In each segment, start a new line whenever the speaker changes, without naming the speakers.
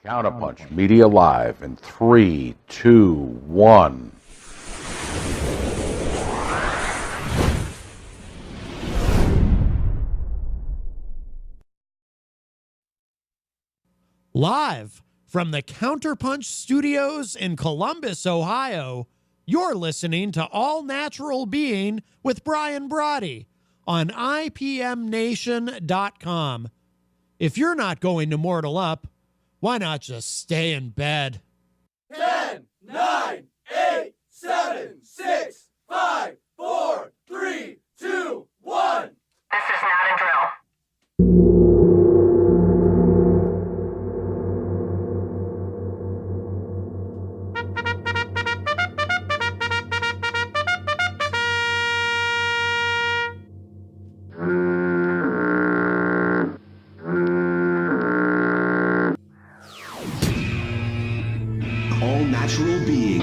Counterpunch Media Live in 3, 2, 1.
Live from the Counterpunch Studios in Columbus, Ohio, you're listening to All Natural Being with Brian Brawdy on IPMNation.com. If you're not going to Mortal Up, why not just stay in bed?
10, 9, 8, 7, 6, 5, 4, 3, 2, 1.
This is not a drill.
All Natural Being.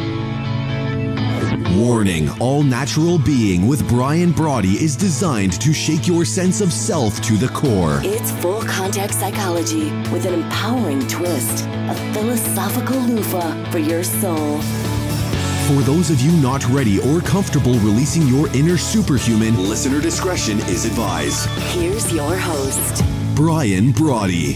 Warning, All Natural Being with Brian Brawdy is designed to shake your sense of self to the core.
It's full contact psychology with an empowering twist, a philosophical loofah for your soul.
For those of you not ready or comfortable releasing your inner superhuman, listener discretion is advised.
Here's your host,
Brian Brawdy.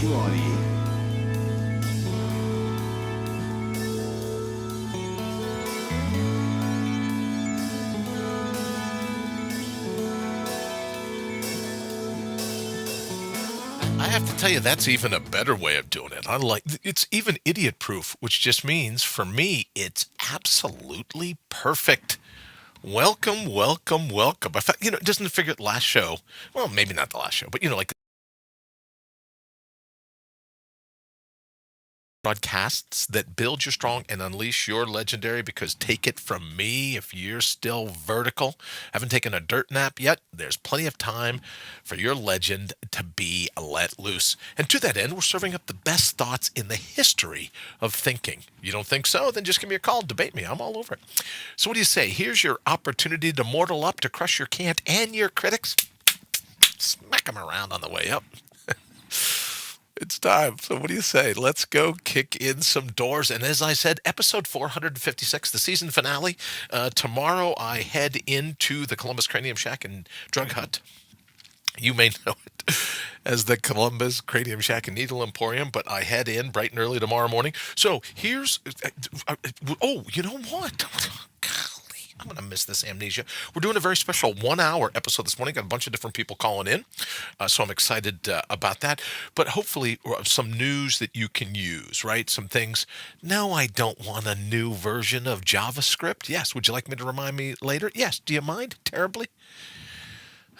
I have to tell you, that's even a better way of doing it. It's even idiot proof, which just means for me, it's absolutely perfect. Welcome, welcome, welcome. It doesn't figure the last show. Well, maybe not the last show, but like broadcasts that build your strong and unleash your legendary, because take it from me, if you're still vertical, haven't taken a dirt nap yet, there's plenty of time for your legend to be let loose. And to that end, we're serving up the best thoughts in the history of thinking. You don't think so? Then just give me a call, debate me. I'm all over it. So what do you say? Here's your opportunity to mortal up, to crush your cant and your critics. Smack them around on the way up. It's time. So what do you say? Let's go kick in some doors. And as I said, episode 456, the season finale. Tomorrow I head into the Columbus Cranium Shack and Drug Hut. You may know it as the Columbus Cranium Shack and Needle Emporium, but I head in bright and early tomorrow morning. So here's, you know what? Golly, I'm going to miss this amnesia. We're doing a very special 1-hour episode this morning. Got a bunch of different people calling in, so I'm excited about that. But hopefully some news that you can use, right? Some things. No, I don't want a new version of JavaScript. Yes. Would you like me to remind me later? Yes. Do you mind? Terribly?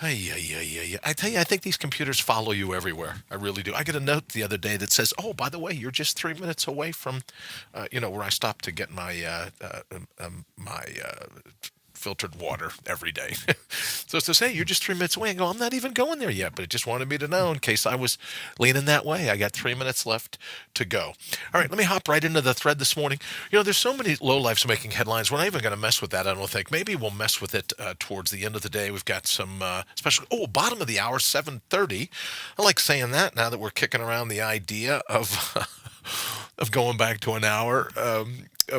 I tell you, I think these computers follow you everywhere. I really do. I get a note the other day that says, "Oh, by the way, you're just 3 minutes away from, where I stop to get my filtered water every day." So it's to say, you're just 3 minutes away. I go, I'm not even going there yet, but it just wanted me to know in case I was leaning that way. I got 3 minutes left to go. All right, let me hop right into the thread this morning. There's so many lowlifes making headlines. We're not even going to mess with that, I don't think. Maybe we'll mess with it towards the end of the day. We've got some special, bottom of the hour, 7:30. I like saying that now that we're kicking around the idea of of going back to an hour.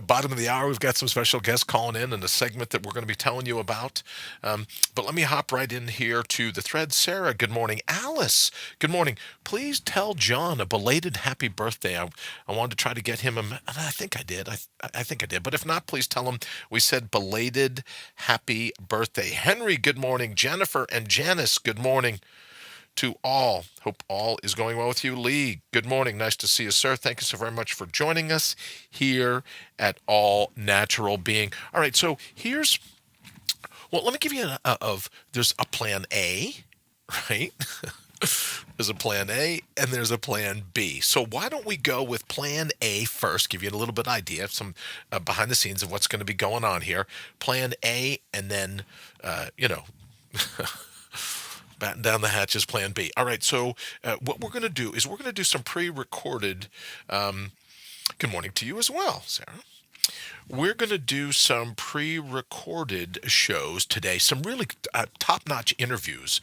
Bottom of the hour, we've got some special guests calling in a segment that we're going to be telling you about. But let me hop right in here to the thread. Sarah, good morning. Alice, good morning. Please tell John a belated happy birthday. I wanted to try to get him, and I think I did. I think I did. But if not, please tell him we said belated happy birthday. Henry, good morning. Jennifer and Janice, good morning to all. Hope all is going well with you. Lee, good morning. Nice to see you, sir. Thank you so very much for joining us here at All Natural Being. All right, so let me give you there's a plan A, right? There's a plan A and there's a plan B. So why don't we go with plan A first, give you a little bit of idea, some behind the scenes of what's going to be going on here. Plan A, and then, batten down the hatches, plan B. All right, so what we're going to do is we're going to do some pre-recorded, good morning to you as well, Sarah. We're going to do some pre-recorded shows today, some really top-notch interviews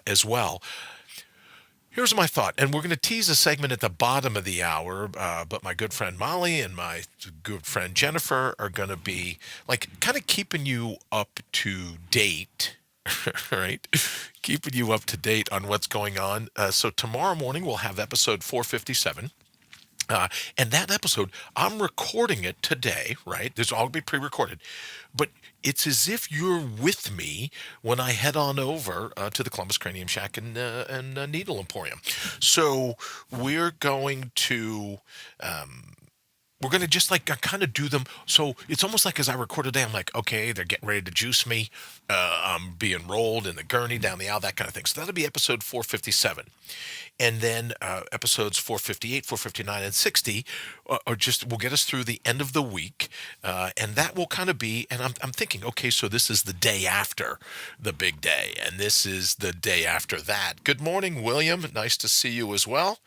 as well. Here's my thought, and we're going to tease a segment at the bottom of the hour, but my good friend Molly and my good friend Jennifer are going to be like kind of keeping you up to date, right? Keeping you up to date on what's going on. So tomorrow morning we'll have episode 457. And that episode, I'm recording it today, right? This will all be pre-recorded. But it's as if you're with me when I head on over to the Columbus Cranium Shack and Needle Emporium. So we're going to just like kind of do them. So it's almost like as I record today, I'm like, okay, they're getting ready to juice me. I'm being rolled in the gurney down the aisle, that kind of thing. So that'll be episode 457. And then episodes 458, 459, and 60 will get us through the end of the week. And that will kind of be, and I'm thinking, okay, so this is the day after the big day. And this is the day after that. Good morning, William. Nice to see you as well.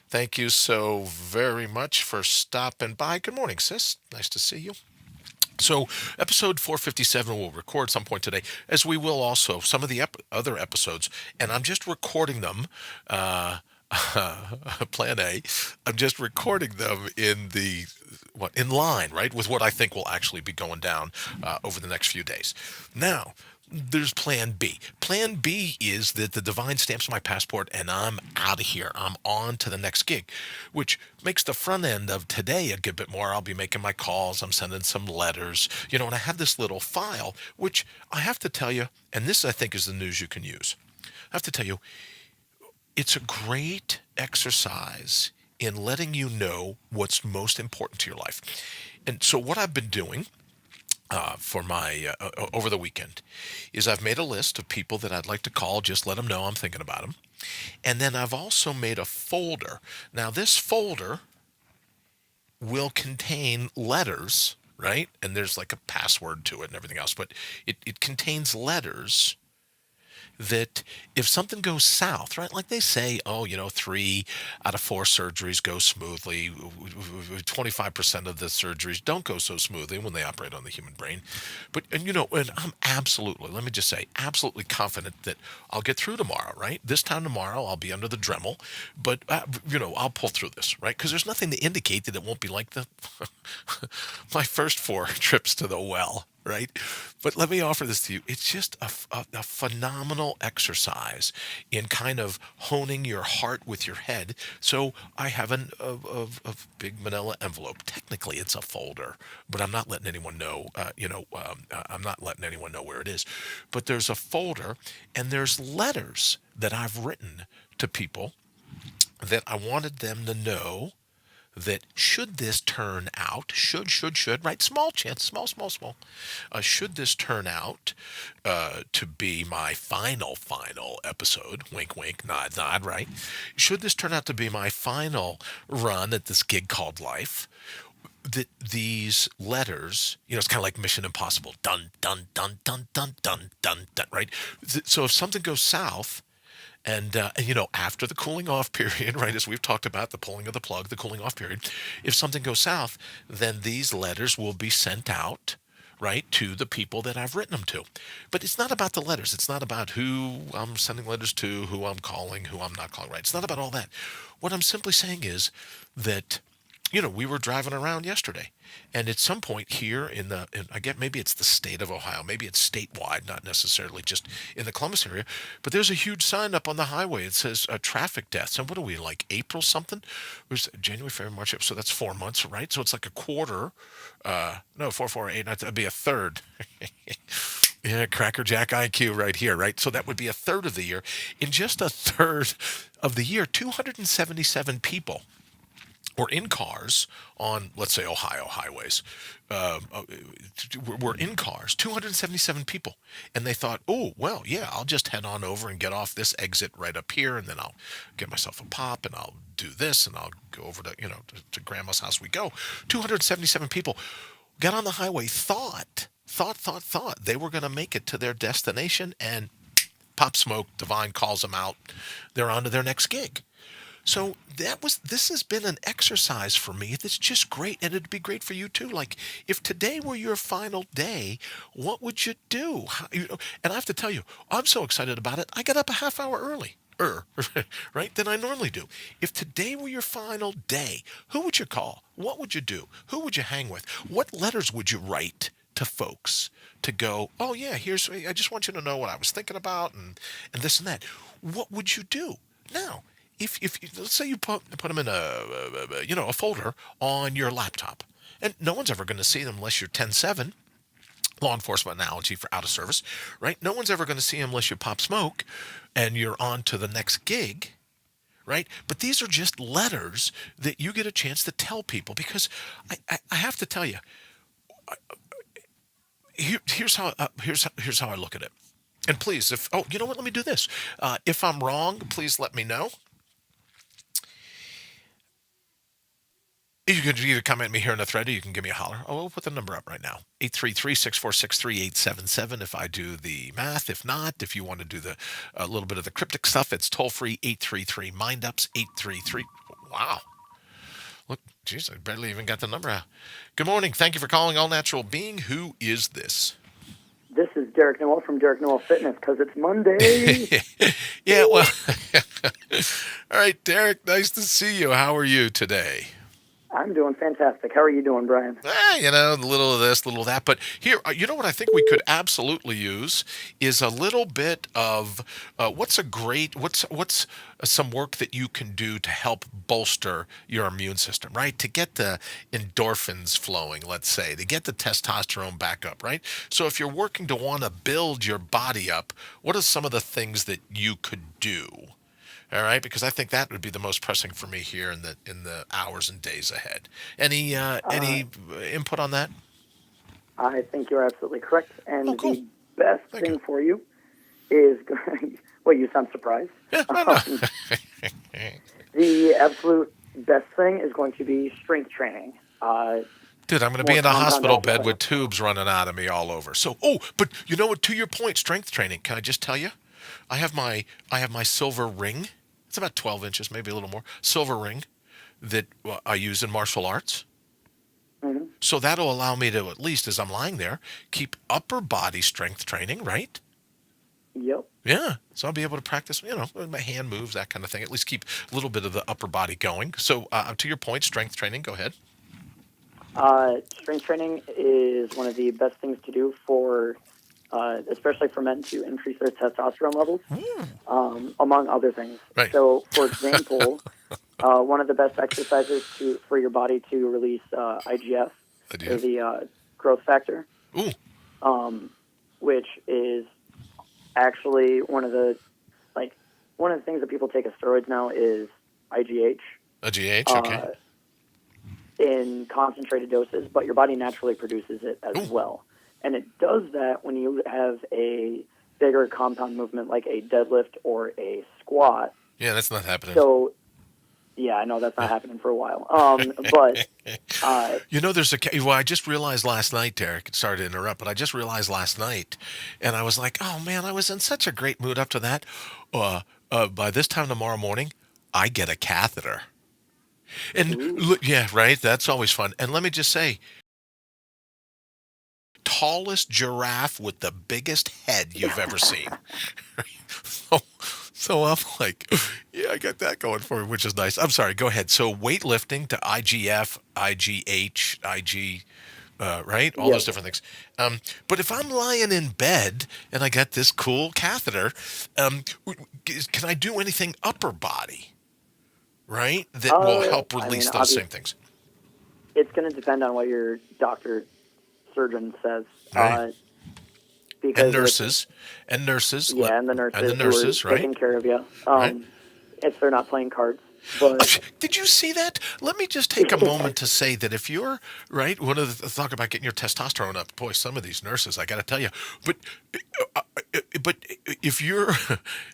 Thank you so very much for stopping by. Good morning, sis. Nice to see you. So episode 457 will record some point today, as we will also some of the other episodes, and I'm just recording them, plan A, I'm just recording them in line, right, with what I think will actually be going down over the next few days. Now, there's plan B. Plan B is that the divine stamps my passport and I'm out of here. I'm on to the next gig, which makes the front end of today a good bit more. I'll be making my calls. I'm sending some letters, and I have this little file, which I have to tell you, and this I think is the news you can use. I have to tell you, it's a great exercise in letting you know what's most important to your life. And so what I've been doing for my over the weekend is I've made a list of people that I'd like to call, just let them know I'm thinking about them. And then I've also made a folder. Now this folder will contain letters, right? And there's like a password to it and everything else, but it contains letters that if something goes south, right, like they say, 3 out of 4 surgeries go smoothly. 25% of the surgeries don't go so smoothly when they operate on the human brain. But, and I'm absolutely, let me just say, absolutely confident that I'll get through tomorrow, right? This time tomorrow, I'll be under the Dremel, but, I'll pull through this, right? Because there's nothing to indicate that it won't be like my first 4 trips to the well. Right? But let me offer this to you. It's just a phenomenal exercise in kind of honing your heart with your head. So I have a big manila envelope. Technically, it's a folder, but I'm not letting anyone know, I'm not letting anyone know where it is. But there's a folder, and there's letters that I've written to people that I wanted them to know that should this turn out, should, right? Small chance, small. Should this turn out to be my final episode, wink, nod, right? Should this turn out to be my final run at this gig called life, that these letters, it's kind of like Mission Impossible, dun, right? So if something goes south, and after the cooling off period, right, as we've talked about, the pulling of the plug, the cooling off period, if something goes south, then these letters will be sent out, right, to the people that I've written them to. But it's not about the letters. It's not about who I'm sending letters to, who I'm calling, who I'm not calling, right? It's not about all that. What I'm simply saying is that, we were driving around yesterday, and at some point here I get maybe it's the state of Ohio, maybe it's statewide, not necessarily just in the Columbus area, but there's a huge sign up on the highway. It says traffic deaths. And what are we, like April something? It was January, February, March, so that's 4 months, right? So it's like a quarter. 4, 8, that'd be a third. Yeah, Cracker Jack IQ right here, right? So that would be a third of the year. In just a third of the year, 277 people were in cars on, let's say, Ohio highways. Were in cars, 277 people. And they thought, I'll just head on over and get off this exit right up here, and then I'll get myself a pop, and I'll do this, and I'll go over to Grandma's house we go. 277 people got on the highway, thought they were going to make it to their destination, and pop smoke, Divine calls them out. They're on to their next gig. So this has been an exercise for me that's just great, and it'd be great for you too. Like, if today were your final day, what would you do? And I have to tell you, I'm so excited about it. I got up a half hour early. right, than I normally do. If today were your final day, who would you call? What would you do? Who would you hang with? What letters would you write to folks to go, oh, yeah, I just want you to know what I was thinking about and this and that. What would you do? Now, if let's say you put them in a folder on your laptop, and no one's ever going to see them unless you're 10-7, law enforcement analogy for out of service, right? No one's ever going to see them unless you pop smoke and you're on to the next gig, right? But these are just letters that you get a chance to tell people, because I have to tell you, here's how I look at it. And please, you know what, let me do this. If I'm wrong, please let me know. You can either comment me here in the thread, or you can give me a holler. We'll put the number up right now. 833-646-3877 if I do the math. If not, if you want to do a little bit of the cryptic stuff, it's toll-free 833-MIND-UPS 833. Wow. Look, geez, I barely even got the number out. Good morning. Thank you for calling All Natural Being. Who is this?
This is Derek Noel from Derek Noel Fitness, because it's Monday.
Yeah, well, all right, Derek, nice to see you. How are you today?
I'm doing fantastic. How are you doing, Brian?
A little of this, little of that. But here, you know what I think we could absolutely use is a little bit of what's some work that you can do to help bolster your immune system, right? To get the endorphins flowing, let's say, to get the testosterone back up, right? So if you're working to want to build your body up, what are some of the things that you could do? All right, because I think that would be the most pressing for me here in the hours and days ahead. Any input on that?
I think you're absolutely correct. And
cool.
The best thing for you is, well, you sound surprised.
Yeah, no.
The absolute best thing is going to be strength training.
Dude, I'm going to be in a hospital bed with tubes running out of me all over. So, but you know what? To your point, strength training. Can I just tell you? I have my silver ring. It's about 12 inches, maybe a little more. Silver ring that I use in martial arts.
Mm-hmm.
So that'll allow me to, at least as I'm lying there, keep upper body strength training, right?
Yep.
Yeah. So I'll be able to practice, my hand moves, that kind of thing. At least keep a little bit of the upper body going. So to your point, strength training, go ahead.
Strength training is one of the best things to do for, especially for men, to increase their testosterone levels, among other things.
Right.
So, for example, one of the best exercises for your body to release IGF, or the growth factor, which is actually one of the things that people take as steroids now is IGH.
IGH, okay.
In concentrated doses, but your body naturally produces it as well. And it does that when you have a bigger compound movement like a deadlift or a squat.
Yeah, that's not happening.
So, yeah, I know that's not happening for a while. But
I just realized last night, Derek, sorry to interrupt, but I just realized last night, and I was like, oh man, I was in such a great mood up to that. By this time tomorrow morning, I get a catheter. And yeah, right, that's always fun. And let me just say, tallest giraffe with the biggest head you've ever seen. So I'm like, yeah, I got that going for me, which is nice. I'm sorry, go ahead. So weightlifting to IGF, IGH, IG, right? All those different things. But if I'm lying in bed and I got this cool catheter, can I do anything upper body, right, that will help release those same things?
It's going to depend on what your surgeon says.
Right.
Because
and nurses.
Yeah, and the nurses.
And the nurses,
who are taking care of you. If they're not playing cards. But
did you see that? Let me just take a moment to say that if you're, right, talk about getting your testosterone up. Boy, some of these nurses, I got to tell you. But if you're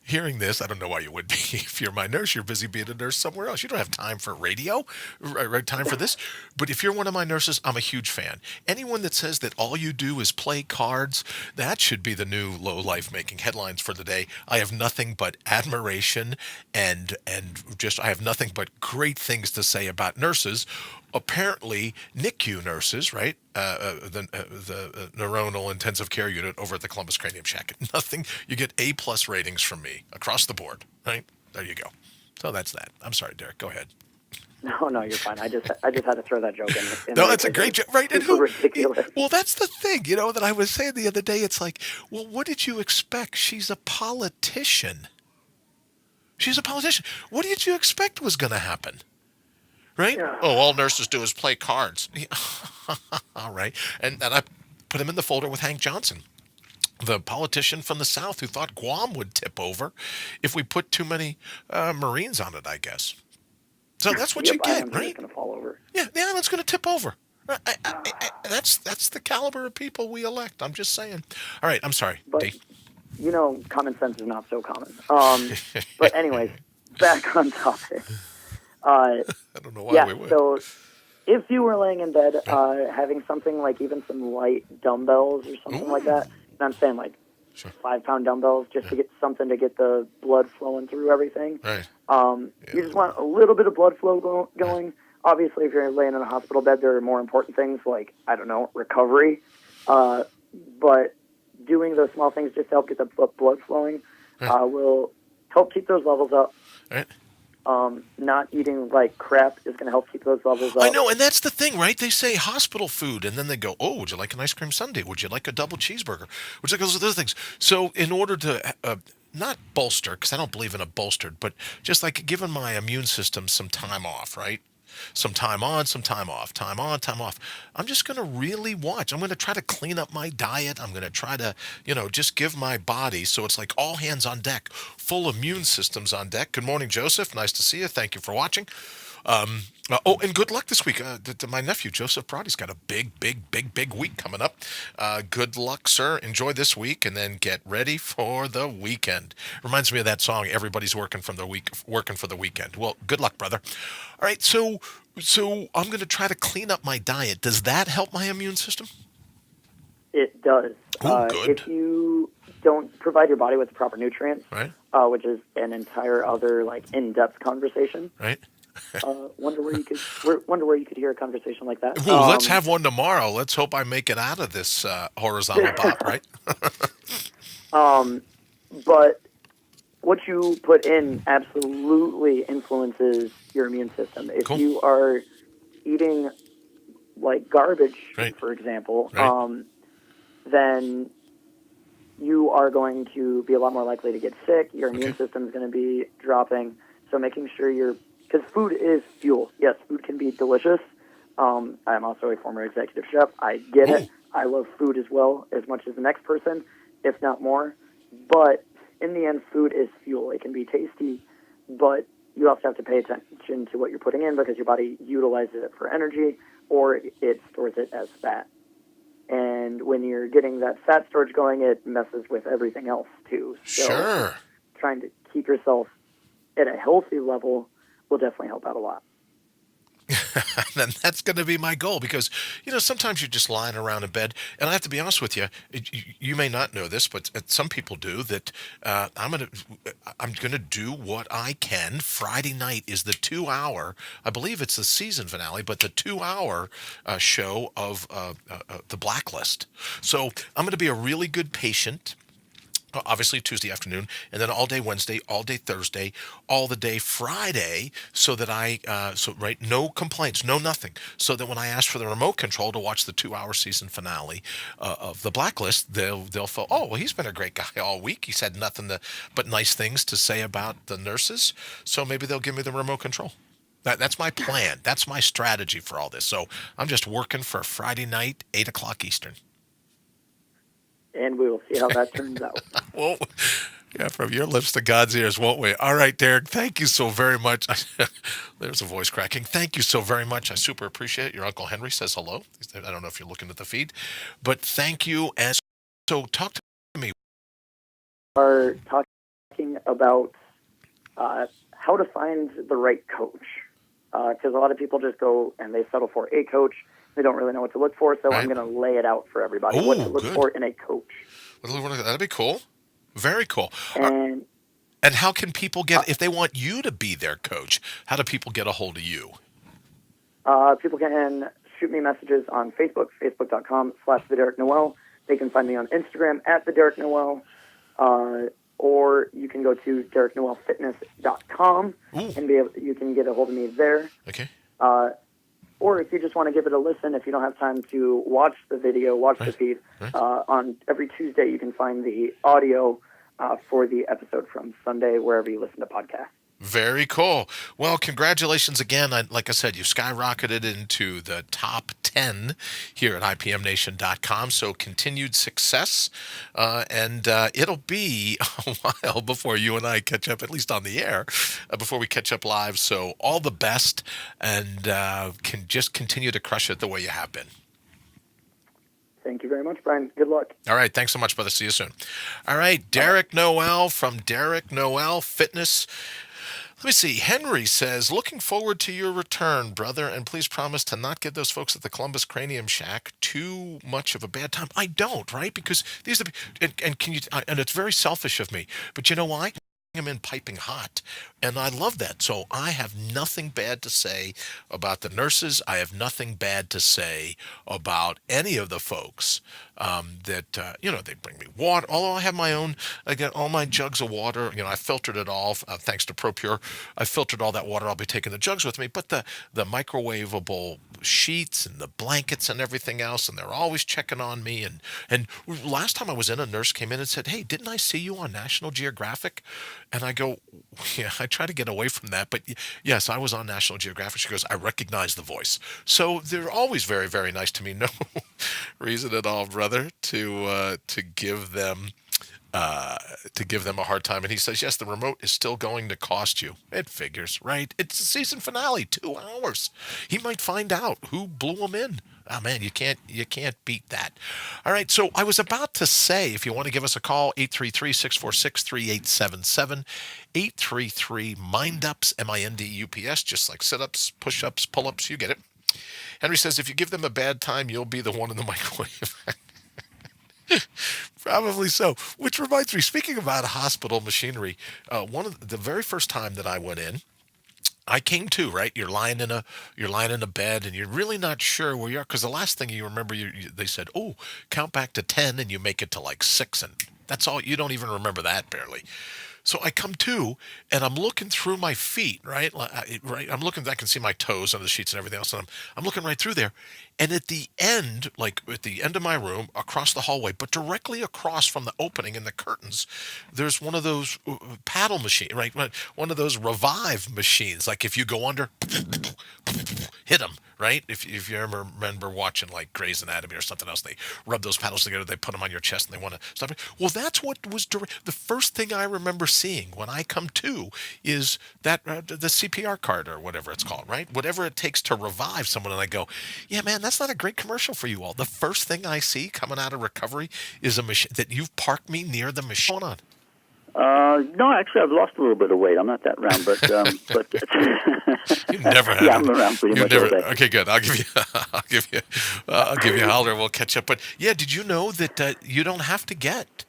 hearing this, I don't know why you would be. If you're my nurse, you're busy being a nurse somewhere else. You don't have time for radio, right? Time for this. But if you're one of my nurses, I'm a huge fan. Anyone that says that all you do is play cards, that should be the new low life making headlines for the day. I have nothing but admiration and just I have nothing but great things to say about nurses apparently NICU nurses, right? The neuronal intensive care unit over at the Columbus Cranium Shack. Nothing. You get A+ ratings from me across the board, right? There you go. So that's that. I'm sorry, Derek. Go ahead.
No, you're fine. I just had to throw that joke in
No,
there
that's a
because
great
it's
joke, right? And
super ridiculous.
Well, that's the thing, you know, that I was saying the other day. It's like, well, what did you expect? She's a politician. She's a politician. What did you expect was going to happen? Right?
Yeah.
Oh, all nurses do is play cards. All right. And I put him in the folder with Hank Johnson, the politician from the South who thought Guam would tip over if we put too many Marines on it, I guess. So that's what you get, right?
It's going to fall over.
Yeah, the island's going to tip over. That's the caliber of people we elect. I'm just saying. All right, I'm sorry,
But,
D.
you know, common sense is not so common. But anyways, back on topic.
I don't know why we would.
So if you were laying in bed having something like even some light dumbbells or something like that, and I'm saying like 5-pound dumbbells just to get something to get the blood flowing through everything.
Right.
You just want a little bit of blood flow going. Obviously, if you're laying in a hospital bed, there are more important things like, I don't know, recovery. But doing those small things just to help get the blood flowing will help keep those levels up.
Right.
Not eating like crap is going to help keep those levels up.
I know, and that's the thing, right? They say hospital food, and then they go, oh, would you like an ice cream sundae? Would you like a double cheeseburger? Would you like those other things? So in order to not bolster, because I don't believe in a bolstered, but just like giving my immune system some time off, right? Some time on, some time off, time on, time off. I'm just going to really watch. I'm going to try to clean up my diet. I'm going to try to, just give my body so it's like all hands on deck, full immune systems on deck. Good morning, Joseph. Nice to see you. Thank you for watching. And good luck this week. My nephew, Joseph Brawdy's got a big week coming up. Good luck, sir. Enjoy this week, and then get ready for the weekend. Reminds me of that song, Everybody's working for the weekend. Well, good luck, brother. All right, so I'm going to try to clean up my diet. Does that help my immune system?
It does.
Good.
If you don't provide your body with the proper nutrients,
Right.
Which is an entire other in-depth conversation.
Right.
Wonder where you could hear a conversation like that.
Well, let's have one tomorrow. Let's hope I make it out of this horizontal pop, right?
But what you put in absolutely influences your immune system. If you are eating like garbage,
Right.
for example,
Right.
then you are going to be a lot more likely to get sick. Your immune system is going to be dropping. So making sure because food is fuel. Yes, food can be delicious. I'm also a former executive chef. I get it. I love food as well, as much as the next person, if not more. But in the end, food is fuel. It can be tasty, but you also have to pay attention to what you're putting in because your body utilizes it for energy or it stores it as fat. And when you're getting that fat storage going, it messes with everything else too. So
Sure.
trying to keep yourself at a healthy level will definitely help out a lot.
And that's going to be my goal because, sometimes you're just lying around in bed. And I have to be honest with you, you may not know this, but some people do, that I'm going to do what I can. Friday night is the 2-hour, I believe it's the season finale, but the 2-hour show of The Blacklist. So I'm going to be a really good patient. Obviously Tuesday afternoon, and then all day Wednesday, all day Thursday, all the day Friday, so that no complaints, no nothing, so that when I ask for the remote control to watch the 2-hour season finale of The Blacklist, they'll feel, oh, well, he's been a great guy all week. He's had nothing but nice things to say about the nurses, so maybe they'll give me the remote control. That's my plan. That's my strategy for all this. So I'm just working for Friday night, 8 o'clock Eastern.
And we will see how that turns out.
Well, yeah, from your lips to God's ears, won't we? All right, Derek, thank you so very much. There's a voice cracking. Thank you so very much. I super appreciate it. Your Uncle Henry says hello. I don't know if you're looking at the feed, but thank you. So talk to me.
We are talking about how to find the right coach. Because a lot of people just go and they settle for a coach. They don't really know what to look for, so I'm going to lay it out for everybody. What to look for in a coach.
That'd be cool. Very cool.
And
how can people if they want you to be their coach, how do people get a hold of you?
People can shoot me messages on Facebook, facebook.com/TheDerekNoel. They can find me on Instagram @TheDerekNoel. Or you can go to DerekNoelFitness.com and you can get a hold of me there.
Okay.
Or if you just want to give it a listen, if you don't have time to watch the video, watch the feed, on every Tuesday you can find the audio for the episode from Sunday, wherever you listen to podcasts.
Very cool. Well, congratulations again. Like I said, you skyrocketed into the top 10 here at IPMNation.com. So continued success. And it'll be a while before you and I catch up, at least on the air, before we catch up live. So all the best, and can just continue to crush it the way you have been.
Thank you very much, Brian. Good luck.
All right. Thanks so much, brother. See you soon. All right. Derek Noel from Derek Noel Fitness. Let me see. Henry says, looking forward to your return, brother, and please promise to not give those folks at the Columbus Cranium Shack too much of a bad time. I don't, right? Because these are, and it's very selfish of me, but you know why? I'm in piping hot, and I love that. So I have nothing bad to say about the nurses. I have nothing bad to say about any of the folks that they bring me water. Although I have my own, I get all my jugs of water. I filtered it all thanks to ProPure. I filtered all that water. I'll be taking the jugs with me. But the microwavable sheets and the blankets and everything else, and they're always checking on me. And last time I was in, a nurse came in and said, "Hey, didn't I see you on National Geographic?" And I go, "Yeah, I try to get away from that, but yes, I was on National Geographic." She goes, "I recognize the voice." So they're always very, very nice to me. No reason at all, brother, to give them a hard time. And he says, "Yes, the remote is still going to cost you." It figures, right? It's the season finale, 2 hours. He might find out who blew him in. Oh man, you can't beat that. All right, so I was about to say, if you want to give us a call, 833-646-3877, 833-MINDUPS, MINDUPS, just like sit-ups, push-ups, pull-ups, you get it. Henry says, if you give them a bad time, you'll be the one in the microwave. Probably so. Which reminds me, speaking about hospital machinery, the very first time that I went in, I came to, right? You're lying in a bed, and you're really not sure where you are, because the last thing you remember, they said, "Oh, count back to 10," and you make it to like 6, and that's all. You don't even remember that, barely. So I come to, and I'm looking through my feet, right? I'm looking. I can see my toes under the sheets and everything else, and I'm looking right through there. And at the end, like at the end of my room, across the hallway, but directly across from the opening in the curtains, there's one of those paddle machines, right? One of those revive machines. Like if you go under, hit them, right? If you ever remember watching like Grey's Anatomy or something else, they rub those paddles together, they put them on your chest, and they want to stop it. Well, that's what was the first thing I remember seeing when I come to is that the CPR card or whatever it's called, right? Whatever it takes to revive someone. And I go, yeah, man, that's not a great commercial for you all. The first thing I see coming out of recovery is a machine that you've parked me near the machine. Hold on.
No, actually, I've lost a little bit of weight. I'm not that round, but
You've never had.
Yeah, I'm around pretty much all day.
Okay, good. I'll give you a holler. We'll catch up. But yeah, did you know that you don't have to get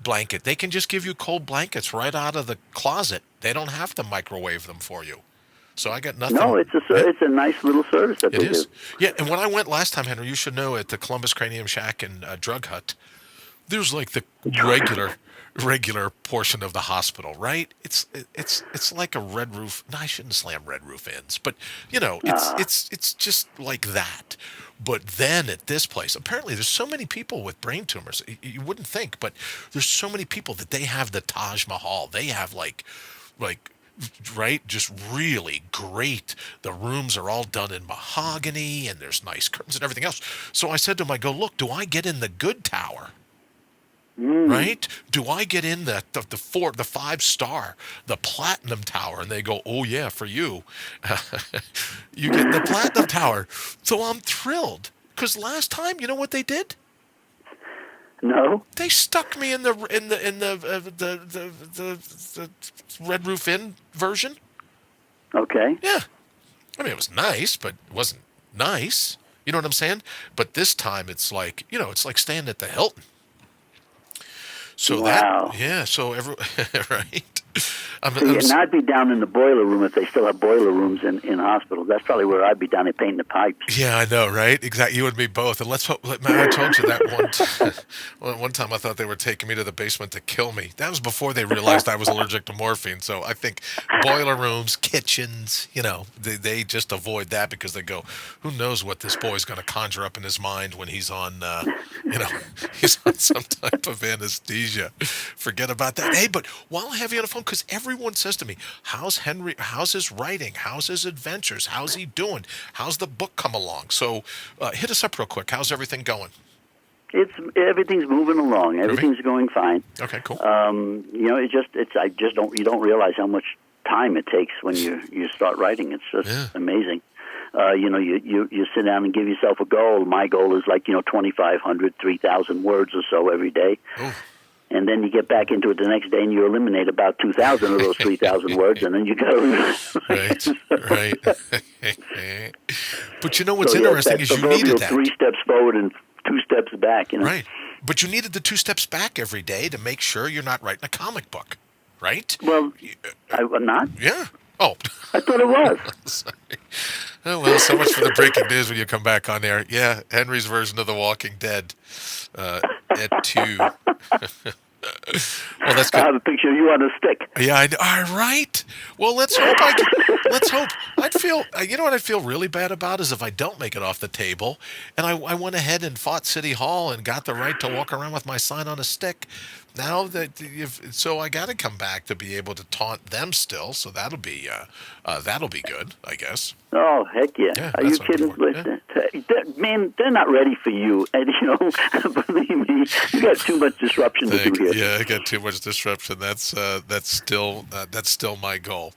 blanket? They can just give you cold blankets right out of the closet. They don't have to microwave them for you. So I got nothing.
No, it's a nice little service that they do.
Yeah, and when I went last time, Henry, you should know, at the Columbus Cranium Shack and Drug Hut, there's like the regular portion of the hospital, right? It's like a red roof. No, I shouldn't slam red roof ends, but it's just like that. But then at this place, apparently there's so many people with brain tumors. You wouldn't think, but there's so many people that they have the Taj Mahal. They have like right, just really great. The rooms are all done in mahogany, and there's nice curtains and everything else. So I said to him, I go, look, do I get in the good tower? Right? Do I get in the 5-star, the platinum tower? And they go, oh yeah, for you. You get in the platinum tower. So I'm thrilled. Because last time, you know what they did?
No.
They stuck me in the Red Roof Inn version.
Okay.
Yeah. I mean, it was nice, but it wasn't nice. You know what I'm saying? But this time it's like, it's like staying at the Hilton. So
wow.
right.
And I'd be down in the boiler room if they still have boiler rooms in hospitals. That's probably where I'd be down there painting the pipes.
Yeah, I know, right? Exactly. You and me both. And let's hope, man, I told you that one time I thought they were taking me to the basement to kill me. That was before they realized I was allergic to morphine. So I think boiler rooms, kitchens, they just avoid that because they go, who knows what this boy's going to conjure up in his mind when he's on, he's on some type of anesthesia. Forget about that. Hey, but while I have you on the phone, because everyone says to me, how's Henry, how's his writing, how's his adventures, how's he doing, how's the book come along? So hit us up real quick. How's everything going?
Everything's moving along. Everything's going fine.
Okay, cool.
You don't realize how much time it takes when you start writing. It's just amazing. You sit down and give yourself a goal. My goal is 2,500, 3,000 words or so every day.
Ooh.
And then you get back into it the next day and you eliminate about 2,000 of those 3,000 words, and then you go.
Right. But what's interesting is you needed that.
3 steps forward and 2 steps back.
Right. But you needed the 2 steps back every day to make sure you're not writing a comic book, right?
Well, I'm not.
Yeah. Oh.
I thought it was.
Sorry. Oh, well, so much for the breaking news when you come back on there. Yeah, Henry's version of The Walking Dead. At 2. Well, that's good.
I have a picture of you on a stick.
Yeah, I know. All right. Well, let's hope. Let's hope. I'd feel. What I'd feel really bad about is if I don't make it off the table, and I went ahead and fought City Hall and got the right to walk around with my sign on a stick. Now that so I got to come back to be able to taunt them still. So that'll be good, I guess.
Oh, heck yeah! Are you kidding? Man, they're not ready for you. And believe me, you got too much disruption to do here.
Yeah, I got too much disruption. That's still my goal.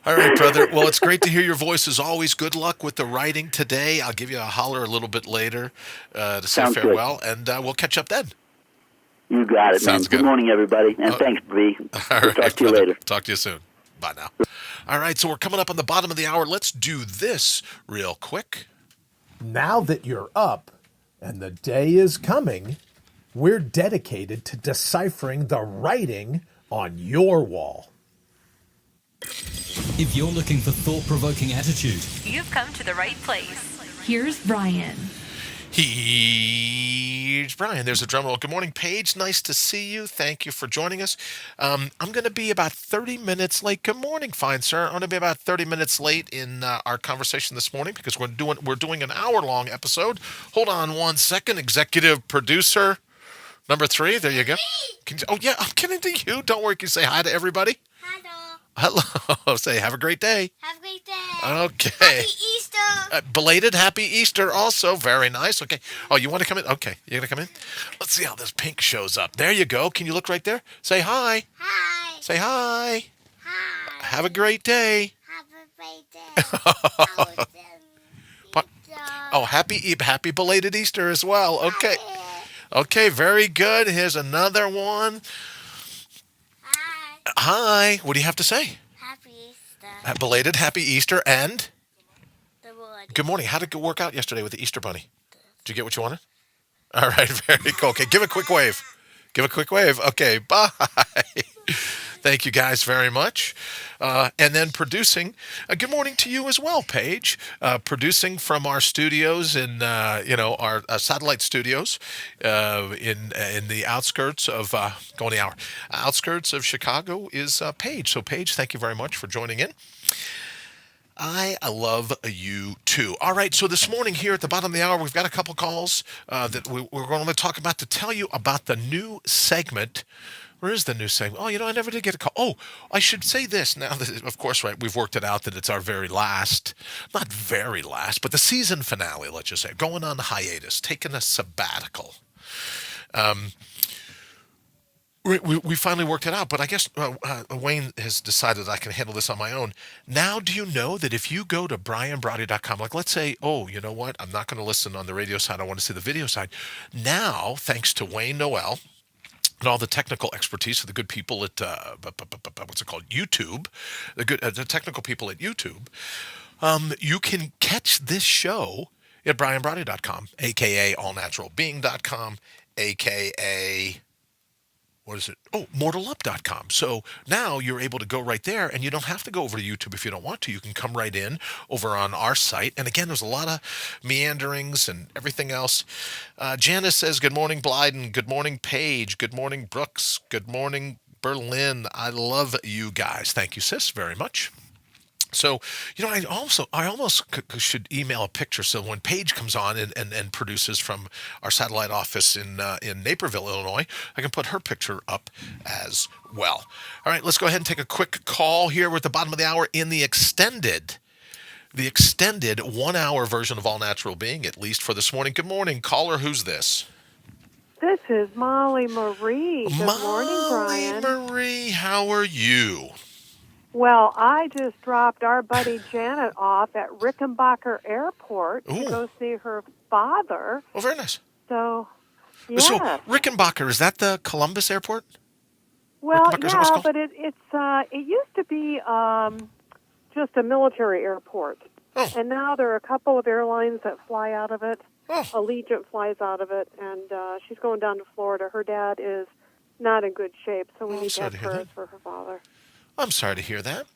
All right, brother. Well, it's great to hear your voice as always. Good luck with the writing today. I'll give you a holler a little bit later to say
Sounds
farewell,
good.
and we'll catch up then.
You got it,
Sounds
man.
good.
Good morning, everybody, and thanks, B.
All right,
talk to you
brother.
later.
Talk to you soon. Bye now. All right, so we're coming up on the bottom of the hour. Let's do this real quick.
Now that you're up and the day is coming, we're dedicated to deciphering the writing on your wall.
If you're looking for thought-provoking attitude,
you've come to the right place.
Here's Brian.
Here's Brian. There's a drum roll. Good morning, Paige. Nice to see you. Thank you for joining us. I'm going to be about 30 minutes late. Good morning, fine sir. I'm going to be about 30 minutes late in our conversation this morning because we're doing an hour-long episode. Hold on one second. Executive producer number 3. There you go. Oh, yeah, I'm kidding to you. Don't worry. Can you say hi to everybody? Hello. Say, have a great day.
Have a great day.
Okay.
Happy Easter.
Belated Happy Easter also. Very nice. Okay. Oh, you want to come in? Okay. You're going to come in? Let's see how this pink shows up. There you go. Can you look right there? Say hi.
Hi.
Say hi.
Hi.
Have a great day.
Have a great day.
Oh, happy belated Easter as well. Okay. Okay, very good. Here's another one. Hi. What do you have to say?
Happy Easter.
Belated Happy Easter and?
Good
Good morning. How did it work out yesterday with the Easter Bunny? Did you get what you wanted? All right, very cool. Okay, give a quick wave. Give a quick wave. Okay, bye. Thank you guys very much. And then producing, good morning to you as well, Paige. Producing from our studios in, our satellite studios in the outskirts of, outskirts of Chicago is Paige. So Paige, thank you very much for joining in. I love you too. All right, so this morning here at the bottom of the hour, we've got a couple calls that we're going to talk about to tell you about the new segment. Where is the new segment? Oh, I never did get a call. Oh, I should say this now. That, of course, right, we've worked it out that it's our very last, not very last, but the season finale, let's just say, going on hiatus, taking a sabbatical. We finally worked it out, but I guess Wayne has decided I can handle this on my own. Now, do you know that if you go to brianbrawdy.com, like let's say, oh, you know what, I'm not going to listen on the radio side, I want to see the video side. Now, thanks to Wayne Noel and all the technical expertise of the good people at, YouTube, the technical people at YouTube, you can catch this show at brianbrawdy.com, a.k.a. allnaturalbeing.com, a.k.a. what is it? Oh, mortalup.com. So now you're able to go right there, and you don't have to go over to YouTube if you don't want to. You can come right in over on our site. And again, there's a lot of meanderings and everything else. Janice says, good morning, Blyden. Good morning, Paige. Good morning, Brooks. Good morning, Berlin. I love you guys. Thank you, sis, very much. So, I almost should email a picture so when Paige comes on and produces from our satellite office in Naperville, Illinois, I can put her picture up as well. All right, let's go ahead and take a quick call here. We're at the bottom of the hour in the extended 1 hour version of All Natural Being, at least for this morning. Good morning, caller. Who's this?
This is Molly Marie. Good morning, Brian.
Molly Marie, how are you?
Well, I just dropped our buddy Janet off at Rickenbacker Airport to go see her father.
Oh, very nice.
So, yeah.
So Rickenbacker, is that the Columbus airport?
Well, yeah, but it used to be just a military airport.
Oh.
And now there are a couple of airlines that fly out of it.
Oh.
Allegiant flies out of it, and she's going down to Florida. Her dad is not in good shape, so we need to have prayers for her father.
I'm sorry to hear that.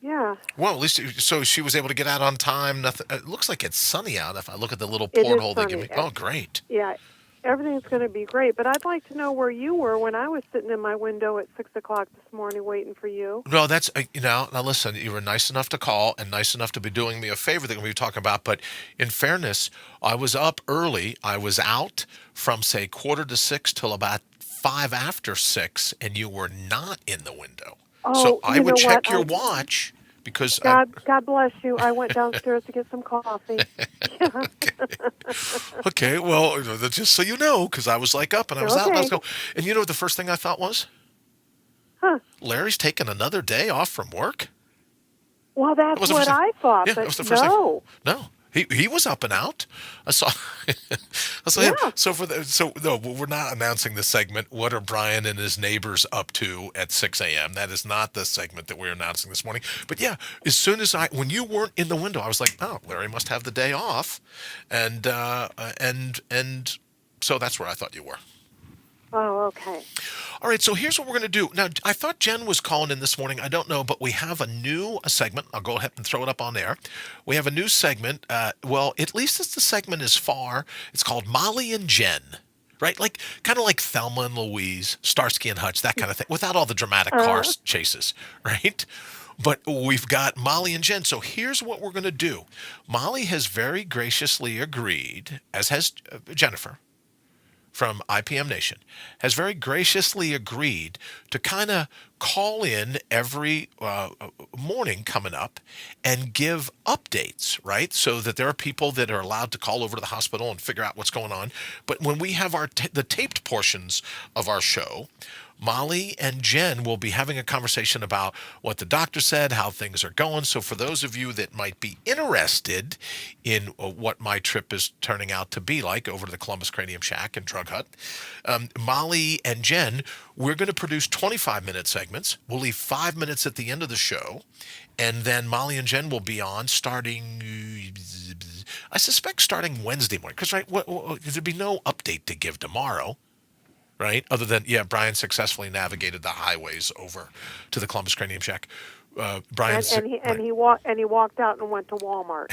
Yeah.
Well, at least so she was able to get out on time. Nothing. It looks like it's sunny out. If I look at the little porthole they give me. Oh, great.
Yeah, everything's going to be great. But I'd like to know where you were when I was sitting in my window at 6 o'clock this morning waiting for you.
No, that's now listen. You were nice enough to call and nice enough to be doing me a favor that we were talking about. But in fairness, I was up early. I was out from say 5:45 till about 5 after 6, and you were not in the window.
Oh,
so I would check your
I
watch because
God bless you. I went downstairs to get some coffee.
Okay, well, just so you know, because I was like up and I was out. And I was going, and you know what the first thing I thought was?
Huh.
Larry's taking another day off from work?
Well, that's what I thought,
yeah,
but
that was the first
no.
thing. No. He was up and out. I saw.
Yeah.
So no, we're not announcing the segment. What are Brian and his neighbors up to at 6 a.m.? That is not the segment that we're announcing this morning. But yeah, as soon as when you weren't in the window, I was like, oh, Larry must have the day off, and so that's where I thought you were.
Oh, okay.
All right, so here's what we're going to do. Now, I thought Jen was calling in this morning. I don't know, but we have a new segment. I'll go ahead and throw it up on there. We have a new segment. Well, at least as the segment is far, it's called Molly and Jen, right? Kind of like Thelma and Louise, Starsky and Hutch, that kind of thing, without all the dramatic car chases, right? But we've got Molly and Jen. So here's what we're going to do. Molly has very graciously agreed, as has Jennifer, from IPM Nation, has very graciously agreed to kind of call in every morning coming up and give updates, right? So that there are people that are allowed to call over to the hospital and figure out what's going on. But when we have the taped portions of our show, Molly and Jen will be having a conversation about what the doctor said, how things are going. So for those of you that might be interested in what my trip is turning out to be like over to the Columbus Cranium Shack and Drug Hut, Molly and Jen, we're going to produce 25-minute segments. We'll leave 5 minutes at the end of the show. And then Molly and Jen will be on starting, I suspect starting Wednesday morning. Because, right, there'd be no update to give tomorrow. Right? Other than, Brian successfully navigated the highways over to the Columbus Cranium Shack.
And he walked out and went to Walmart.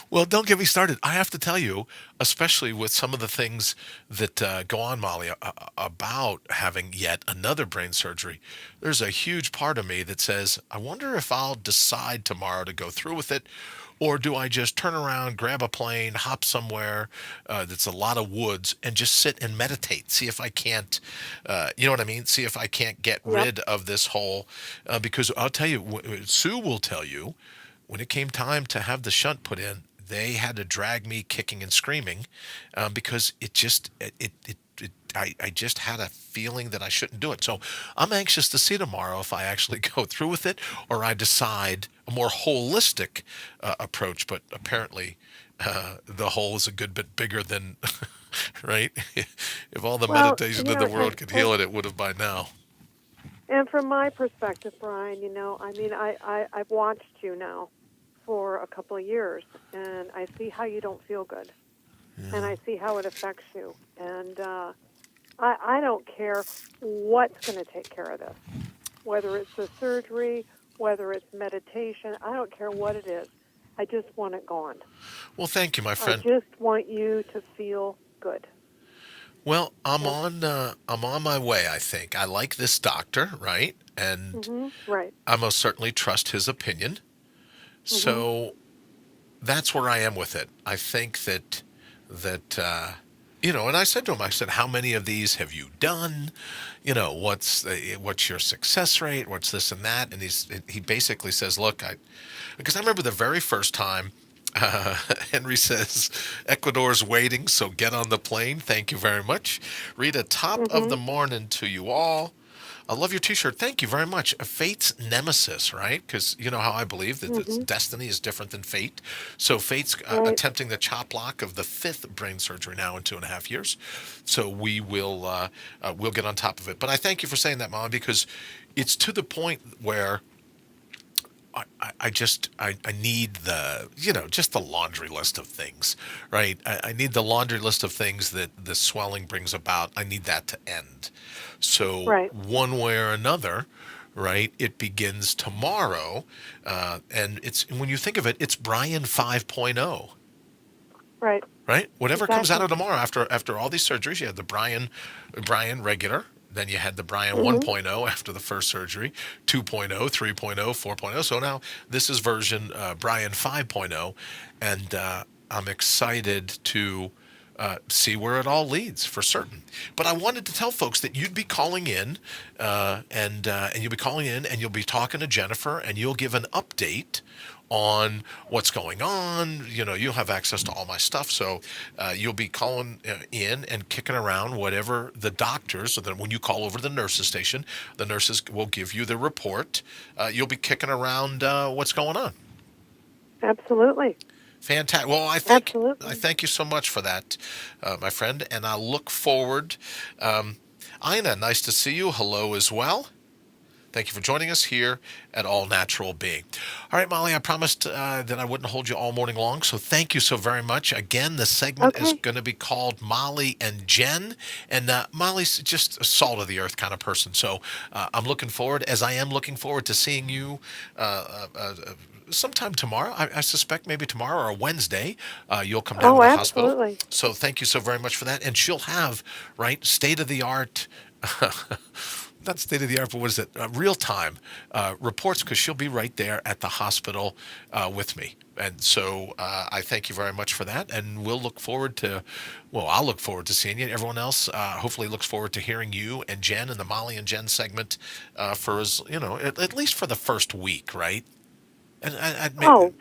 Well, don't get me started. I have to tell you, especially with some of the things that go on, Molly, about having yet another brain surgery, there's a huge part of me that says, I wonder if I'll decide tomorrow to go through with it. Or do I just turn around, grab a plane, hop somewhere that's a lot of woods, and just sit and meditate? See if I can't, you know what I mean? See if I can't get rid of this whole, because I'll tell you, Sue will tell you, when it came time to have the shunt put in, they had to drag me kicking and screaming because it just, I just had a feeling that I shouldn't do it. So I'm anxious to see tomorrow if I actually go through with it or I decide a more holistic approach. But apparently the hole is a good bit bigger than, right? If all the meditation in the world could heal it, it would have by now.
And from my perspective, Brian, I've watched you now for a couple of years, and I see how you don't feel good. Yeah. And I see how it affects you. And I don't care what's going to take care of this, whether it's the surgery, whether it's meditation. I don't care what it is. I just want it gone.
Well, thank you, my friend.
I just want you to feel good.
Well, I'm on my way, I think. I like this doctor, right? And
right.
I most certainly trust his opinion. So that's where I am with it. I think that and I said to him, I said, how many of these have you done? What's your success rate? What's this and that? And he basically says, look, because I remember the very first time Henry says, Ecuador's waiting, so get on the plane. Thank you very much. Rita, top of the morning to you all. I love your T-shirt. Thank you very much. Fate's nemesis, right? Because you know how I believe that destiny is different than fate. So fate's attempting the chop block of the 5th brain surgery now in 2.5 years. So we will we'll get on top of it. But I thank you for saying that, Mom, because it's to the point where I need just the laundry list of things, right? I need the laundry list of things that the swelling brings about. I need that to end. So one way or another, right, it begins tomorrow. And when you think of it, it's Brian 5.0.
Right.
Right? Whatever comes out of tomorrow after all these surgeries, you had the Brian regular. Then you had the Brian 1.0 after the first surgery, 2.0, 3.0, 4.0. So now this is version Brian 5.0. And I'm excited to see where it all leads for certain. But I wanted to tell folks that you'd be calling in and you'll be calling in and you'll be talking to Jennifer and you'll give an update on what's going on. You'll have access to all my stuff. So you'll be calling in and kicking around whatever the doctors, so that when you call over to the nurses station, the nurses will give you the report. You'll be kicking around what's going on.
Absolutely.
Fantastic. Well, I thank you so much for that, my friend. And I look forward. Ina, nice to see you. Hello as well. Thank you for joining us here at All Natural Being. All right, Molly, I promised that I wouldn't hold you all morning long, so thank you so very much. Again, the segment is going to be called Molly and Jen, and Molly's just a salt-of-the-earth kind of person, so I'm looking forward, as I am looking forward to seeing you sometime tomorrow. I suspect maybe tomorrow or Wednesday you'll come down to the hospital. So thank you so very much for that, and she'll have, state-of-the-art... not state-of-the-art, but what is it? Real-time reports, because she'll be right there at the hospital with me. And so I thank you very much for that. And we'll look forward to, I'll look forward to seeing you. Everyone else hopefully looks forward to hearing you and Jen in the Molly and Jen segment for, at least for the first week, right? And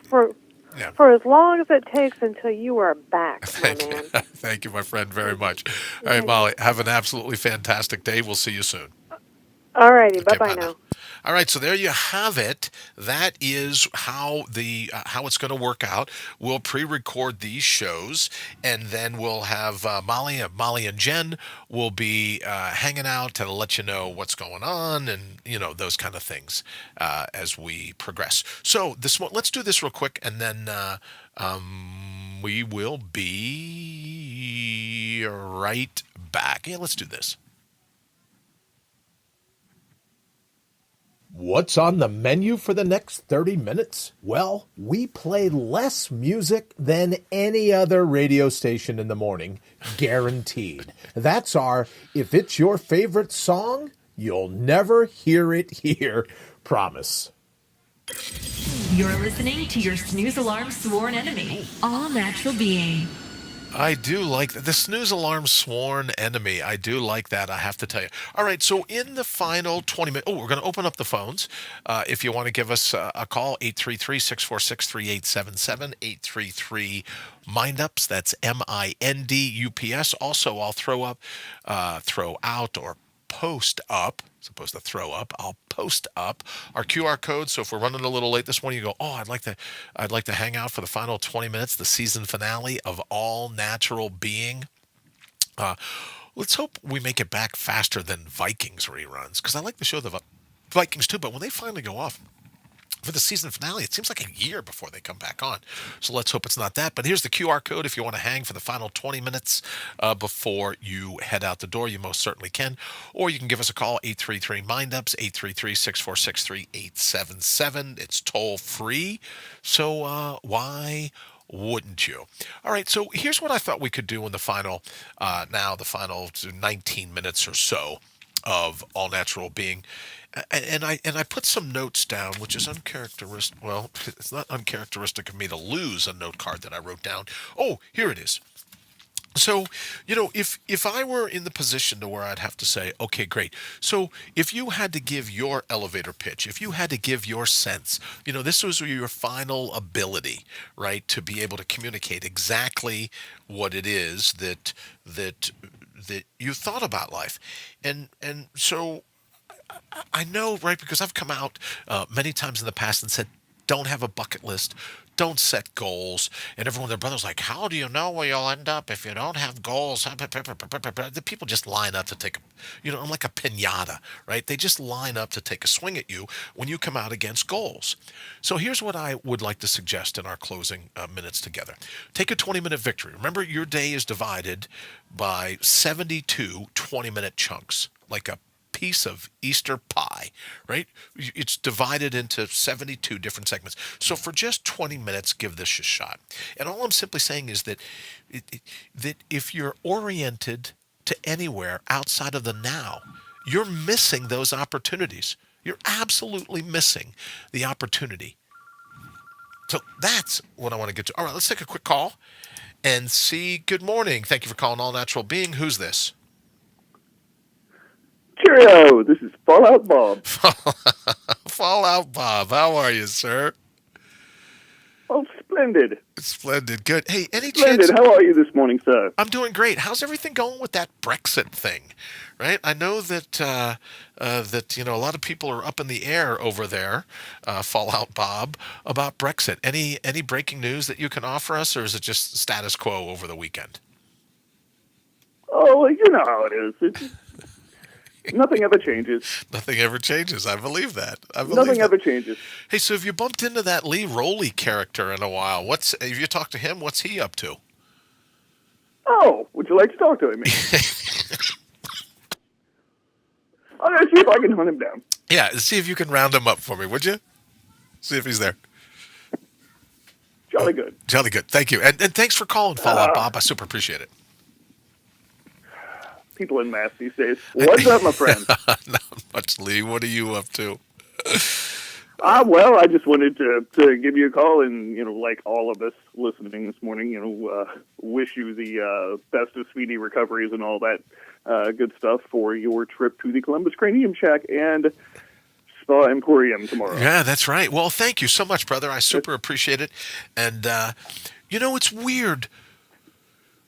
for as long as it takes until you are back, my man.
Thank you, my friend, very much. All right, Molly, have an absolutely fantastic day. We'll see you soon.
All righty, bye-bye now.
All right, so there you have it. That is how how it's going to work out. We'll pre-record these shows, and then we'll have Molly and Jen will be hanging out to let you know what's going on, and those kind of things as we progress. So let's do this real quick, and then we will be right back. Yeah, let's do this.
What's on the menu for the next 30 minutes? Well, we play less music than any other radio station in the morning, guaranteed. That's our, if it's your favorite song, you'll never hear it here, promise.
You're listening to your snooze alarm sworn enemy, All Natural Being.
I do like that. The snooze alarm sworn enemy. I do like that, I have to tell you. All right, so in the final 20 minutes, we're going to open up the phones. If you want to give us a call, 833-646-3877, 833-MINDUPS. That's MINDUPS. Also, I'll throw out, or post up, as opposed to throw up, I'll post up our QR code. So if we're running a little late this morning, you go, I'd like to hang out for the final 20 minutes, the season finale of All Natural Being. Let's hope we make it back faster than Vikings reruns, because I like the show the Vikings too, but when they finally go off, for the season finale. It seems like a year before they come back on. So let's hope it's not that. But here's the QR code. If you want to hang for the final 20 minutes before you head out the door, you most certainly can. Or you can give us a call, 833-MIND-UPS, 833-646-3877. It's toll free. So why wouldn't you? All right, so here's what I thought we could do in the final 19 minutes or so of All Natural Being. And I put some notes down, which is uncharacteristic. Well, it's not uncharacteristic of me to lose a note card that I wrote down. Oh, here it is. So, if I were in the position to where I'd have to say, okay, great. So if you had to give your elevator pitch, if you had to give your sense, this was your final ability, right, to be able to communicate exactly what it is that you thought about life. And so I know, right, because I've come out many times in the past and said, don't have a bucket list, don't set goals. And everyone, their brother's like, how do you know where you'll end up if you don't have goals? The people just line up to take, I'm like a piñata, right? They just line up to take a swing at you when you come out against goals. So here's what I would like to suggest in our closing minutes together. Take a 20-minute victory. Remember, your day is divided by 72 20-minute chunks, like a piece of Easter pie, right? It's divided into 72 different segments. So for just 20 minutes, give this a shot. And all I'm simply saying is that that if you're oriented to anywhere outside of the now, you're missing those opportunities. You're absolutely missing the opportunity. So that's what I want to get to. All right, let's take a quick call and see. Good morning. Thank you for calling All Natural Being. Who's this?
Cheerio, this is Fallout Bob.
Fallout Bob, how are you, sir?
Oh, splendid.
Splendid, good. Hey, any
Splendid,
chance...
how are you this morning, sir?
I'm doing great. How's everything going with that Brexit thing, right? I know that, a lot of people are up in the air over there, Fallout Bob, about Brexit. Any breaking news that you can offer us, or is it just status quo over the weekend?
Oh, well, you know how it is. Nothing ever changes.
Nothing ever changes. I believe that.
Nothing ever changes.
Hey, so have you bumped into that Lee Rowley character in a while? Have you talked to him? What's he up to?
Oh, would you like to talk to him? I'm going to see if I can hunt him down.
Yeah, see if you can round him up for me, would you? See if he's there.
Jolly good.
Jolly good. Thank you. And thanks for calling, Fallout Bob. I super appreciate it.
People in mass these days. What's up, my friend?
Not much, Lee. What are you up to?
Well, I just wanted to give you a call and, like all of us listening this morning, wish you the best of speedy recoveries and all that good stuff for your trip to the Columbus Cranium Shack and Spa Emporium tomorrow.
Yeah, that's right. Well, thank you so much, brother. I super appreciate it. And, it's weird,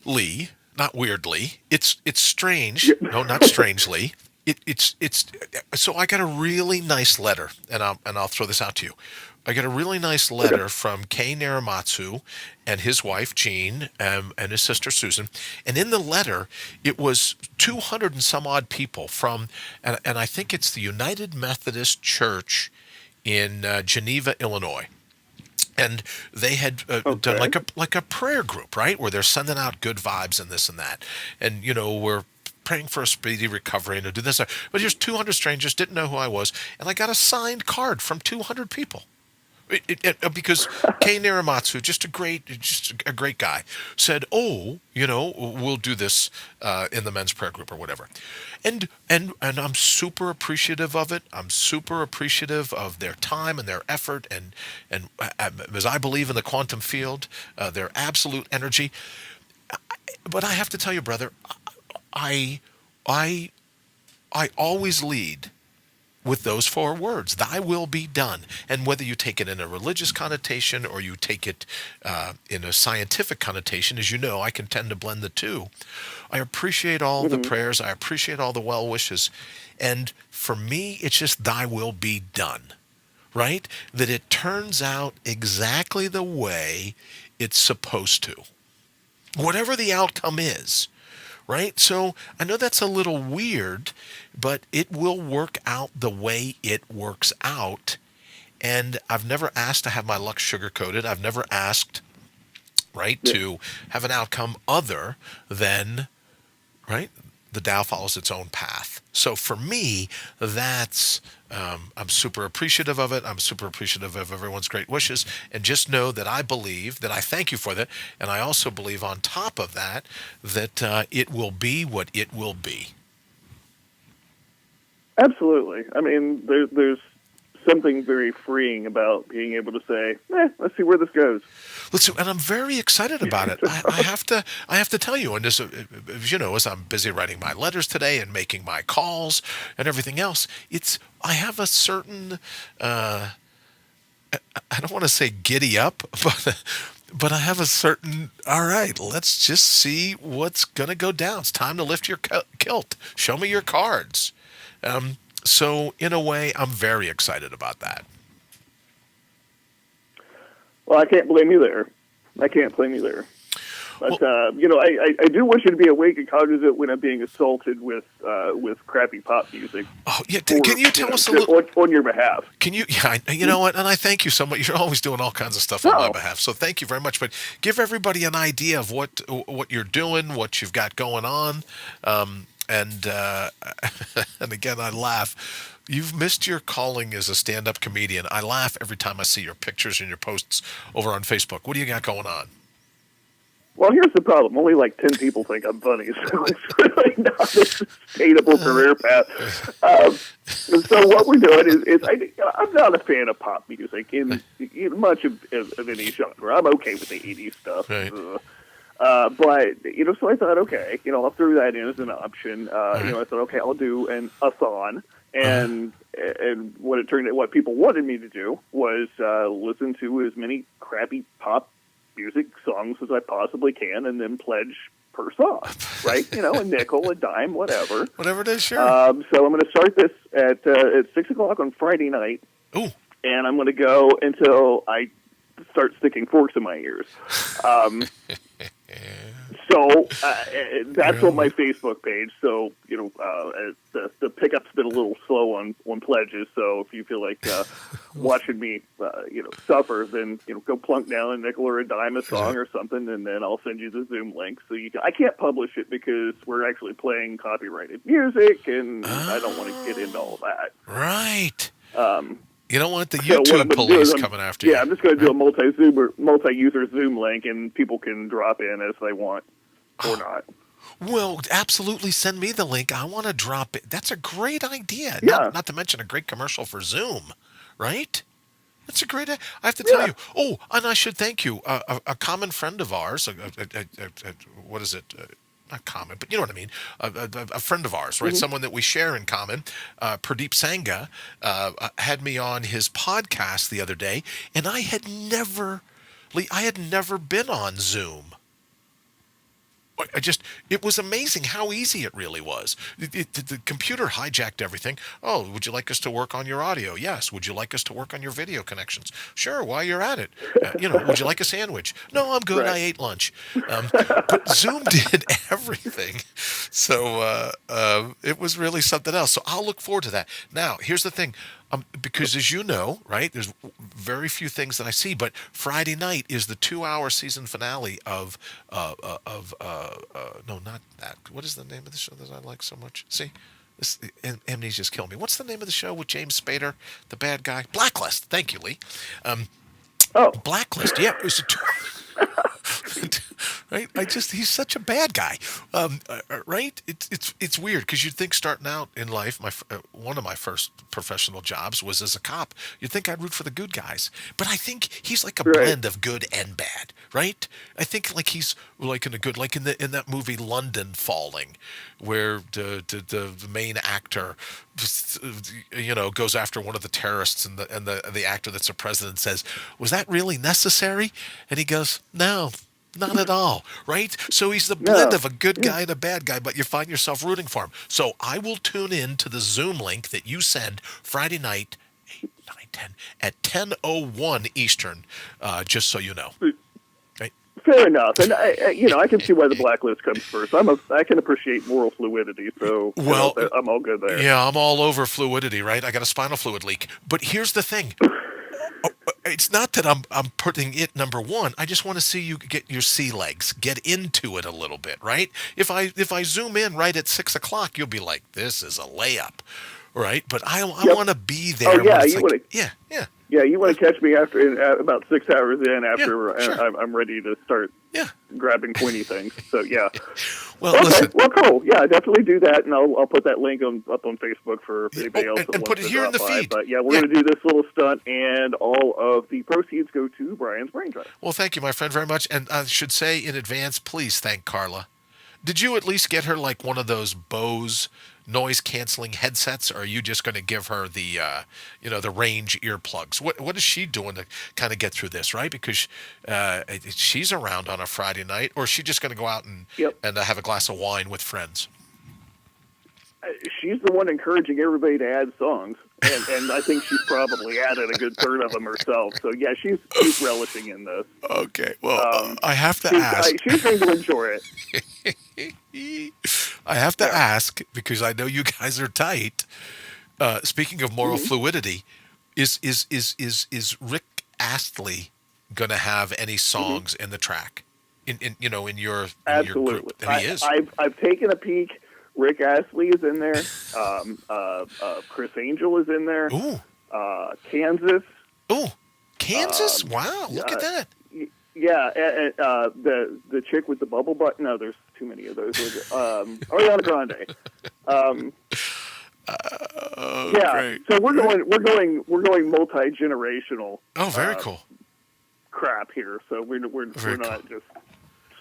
Lee. Not weirdly. It's strange. No, not strangely. It's so I got a really nice letter, and I'll throw this out to you. I got a really nice letter from Kei Naramatsu and his wife Jean and his sister Susan, and in the letter it was 200 and some odd people from, and I think it's the United Methodist Church in Geneva, Illinois. And they had done like a prayer group, right, where they're sending out good vibes and this and that. And, we're praying for a speedy recovery and to do this. But here's 200 strangers, didn't know who I was, and I got a signed card from 200 people. Because Kei Naramatsu, just a great guy, said, we'll do this in the men's prayer group or whatever. And I'm super appreciative of it. I'm super appreciative of their time and their effort and as I believe in the quantum field, their absolute energy. But I have to tell you, brother, I always lead with those 4 words, thy will be done. And whether you take it in a religious connotation or you take it in a scientific connotation, as you know, I can tend to blend the two. I appreciate all the prayers. I appreciate all the well wishes. And for me, it's just thy will be done, right? That it turns out exactly the way it's supposed to. Whatever the outcome is. Right? So I know that's a little weird, but it will work out the way it works out. And I've never asked to have my luck sugar-coated. I've never asked, right, to have an outcome other than, right, the Tao follows its own path. So for me, that's, I'm super appreciative of it. I'm super appreciative of everyone's great wishes. And just know that I believe, that I thank you for that. And I also believe on top of that, that it will be what it will be.
Absolutely. I mean, there's something very freeing about being able to say, let's see where this goes.
Listen, and I'm very excited about it. I have to tell you, and this, as you know, as I'm busy writing my letters today and making my calls and everything else, I have a certain, I don't want to say giddy up, but I have a certain, all right, let's just see what's going to go down. It's time to lift your kilt. Show me your cards. So in a way, I'm very excited about that.
Well, I can't blame you there. But, I do want you to be awake and cognizant when I'm being assaulted with crappy pop music.
Oh, yeah. Can you tell us a little
on your behalf?
Can you? Yeah, you know what? And I thank you so much. You're always doing all kinds of stuff on my behalf. So thank you very much. But give everybody an idea of what you're doing, what you've got going on. And again, I laugh. You've missed your calling as a stand-up comedian. I laugh every time I see your pictures and your posts over on Facebook. What do you got going on?
Well, here's the problem. Only like 10 people think I'm funny, so it's really not a sustainable career path. So what we're doing is I'm not a fan of pop music in much of any genre. I'm okay with the 80s stuff.
Right.
But, so I thought, okay, I'll throw that in as an option. I thought, okay, I'll do a thon. And what people wanted me to do was listen to as many crappy pop music songs as I possibly can, and then pledge per song, right? A nickel, a dime, whatever.
Whatever it is, sure.
So I'm going to start this at 6:00 on Friday night.
Ooh.
And I'm going to go until I start sticking forks in my ears. So that's on my Facebook page. So the pickup's been a little slow on pledges. So if you feel like watching me suffer, then go plunk down a nickel or a dime a song or something, and then I'll send you the Zoom link. So I can't publish it because we're actually playing copyrighted music, and I don't want to get into all that.
Right. You don't want the YouTube police coming after you.
Yeah, I'm just going to do a multi-user Zoom link, and people can drop in as they want or not.
Well, absolutely send me the link. I want to drop it. That's a great idea.
Yeah.
Not to mention a great commercial for Zoom, right? That's a great idea. I have to tell you. Oh, and I should thank you. A common friend of ours, what is it? Not common, but you know what I mean. A friend of ours, right? Mm-hmm. Someone that we share in common. Pradeep Sangha had me on his podcast the other day, and I had never been on Zoom. It was amazing how easy it really was. The computer hijacked everything. Oh, would you like us to work on your audio? Yes. Would you like us to work on your video connections? Sure, while you're at it. Would you like a sandwich? No, I'm good. Right. I ate lunch. But Zoom did everything. So it was really something else. So I'll look forward to that. Now, here's the thing. Because as you know, right, there's very few things that I see, but Friday night is the 2-hour season finale of no, not that. What is the name of the show that I like so much? See, amnesia's killing me. What's the name of the show with James Spader, the bad guy? Blacklist. Thank you, Lee. Blacklist. Yeah, it was right? He's such a bad guy, right? It's weird because you'd think starting out in life, one of my first professional jobs was as a cop. You'd think I'd root for the good guys, but I think he's like a blend of good and bad, right? I think like he's like in that movie London Falling, where the main actor, goes after one of the terrorists, and the actor that's the president says, "Was that really necessary?" And he goes, "No. Not at all," right? So he's the blend of a good guy and a bad guy, but you find yourself rooting for him. So I will tune in to the Zoom link that you send Friday night, 8, 9, 10, at 10:01 Eastern, just so you know. Right?
Fair enough. And I can see why the blacklist comes first. I can appreciate moral fluidity, so I'm all good there.
Yeah, I'm all over fluidity, right? I got a spinal fluid leak. But here's the thing. it's not that I'm putting it number one. I just want to see you get your sea legs, get into it a little bit, right? If I zoom in right at 6 o'clock, you'll be like, this is a layup, right? But I want to be there.
Oh yeah,
when it's
you
like,
want to.
yeah.
Yeah, you want to catch me about 6 hours in after
sure.
I'm ready to start grabbing pointy things. So yeah.
Well,
okay.
listen.
Well, cool. Yeah, definitely do that, and I'll put that link up on Facebook for anybody else that
and put
wants
it
to
here in
drop
the
by.
feed.
But yeah, we're going to do this little stunt, and all of the proceeds go to Brian's brain trust.
Well, thank you, my friend, very much. And I should say in advance, please thank Carla. Did you at least get her like one of those Bose noise-canceling headsets, or are you just going to give her the, the range earplugs? What is she doing to kind of get through this, right? Because she's around on a Friday night, or is she just going to go out and have a glass of wine with friends?
She's the one encouraging everybody to add songs, and I think she's probably added a good third of them herself. So yeah, she's relishing in this.
Okay, well, I have to ask.
She's going to enjoy it.
I have to ask because I know you guys are tight. Speaking of moral fluidity, is Rick Astley going to have any songs in the track? In your
Absolutely.
Your group? He is.
I've taken a peek. Rick Astley is in there. Chris Angel is in there.
Ooh.
Kansas.
Ooh. Kansas? Wow. Look at that.
Yeah. The chick with the bubble butt. No, there's too many of those. Ariana Grande.
Great.
So we're going multi-generational.
Oh, very cool.
Crap here. So we're not just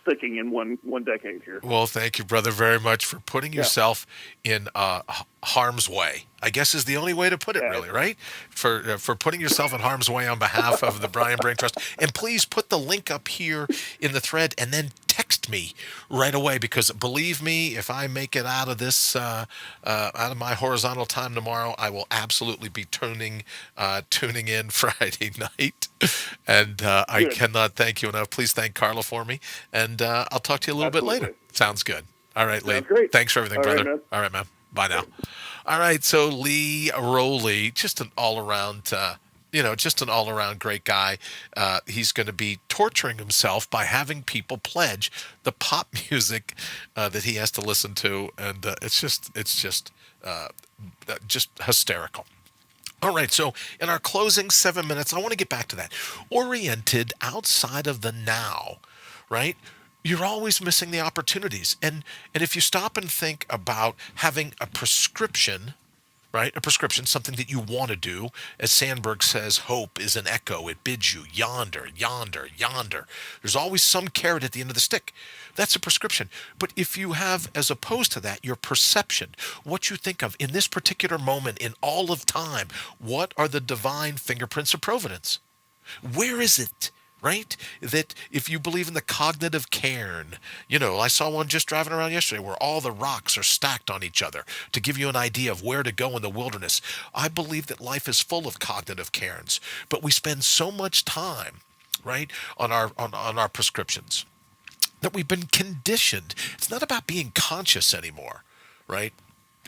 sticking in one decade here.
Well, thank you, brother, very much for putting yourself in harm's way, I guess is the only way to put it, really, right? For putting yourself in harm's way on behalf of the Brian Brain Trust. And please put the link up here in the thread and then text me right away, because believe me, if I make it out of this, out of my horizontal time tomorrow, I will absolutely be tuning in Friday night. And I cannot thank you enough. Please thank Carla for me. And I'll talk to you a little bit later. Sounds good. All right, Lee.
Great.
Thanks for everything, brother.
Man.
All right, man. Bye now. All right, so Lee Rowley, just an all-around, great guy. He's going to be torturing himself by having people pledge the pop music that he has to listen to, and it's just hysterical. All right, so in our closing 7 minutes, I want to get back to that. Oriented outside of the now, right? You're always missing the opportunities. And if you stop and think about having a prescription, right? A prescription, something that you want to do. As Sandberg says, hope is an echo. It bids you yonder, yonder, yonder. There's always some carrot at the end of the stick. That's a prescription. But if you have, as opposed to that, your perception, what you think of in this particular moment in all of time, what are the divine fingerprints of providence? Where is it? Right? That if you believe in the cognitive cairn, I saw one just driving around yesterday where all the rocks are stacked on each other to give you an idea of where to go in the wilderness. I believe that life is full of cognitive cairns, but we spend so much time, right, on our prescriptions that we've been conditioned. It's not about being conscious anymore, right?